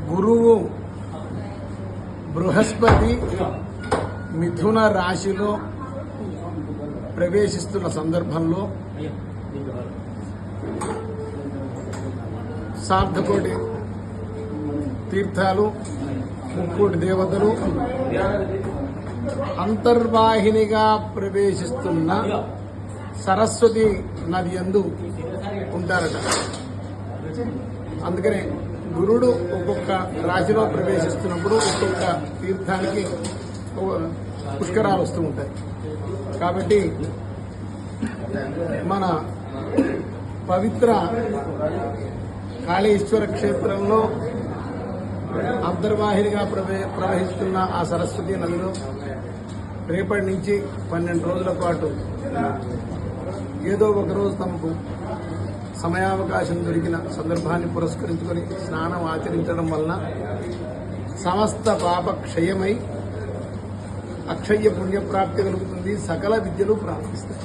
గురువు బృహస్పతి మిథున రాశిలో ప్రవేశిస్తున్న సందర్భంలో సార్థకోటి తీర్థాలు, ముక్కోటి దేవతలు అంతర్వాహినిగా ప్రవేశిస్తున్న సరస్వతి నది యందు ఉంటారట. అందుకనే గురుడు ఒక్కొక్క రాశిలో ప్రవేశిస్తున్నప్పుడు ఒక్కొక్క తీర్థానికి పుష్కరాలు వస్తూ ఉంటాయి. కాబట్టి మన పవిత్ర కాళేశ్వర క్షేత్రంలో అంతర్వాహినిగా ప్రవహిస్తున్న ఆ సరస్వతి నదిలో రేపటి నుంచి 12 రోజుల పాటు ఏదో ఒక రోజు తమకు సమయావకాశం దొరికిన సందర్భాన్ని పురస్కరించుకొని స్నానం ఆచరించడం వలన సమస్త పాప క్షయమై అక్షయ పుణ్యప్రాప్తి కలుగుతుంది, సకల విద్యలు ప్రాప్తిస్తాయి.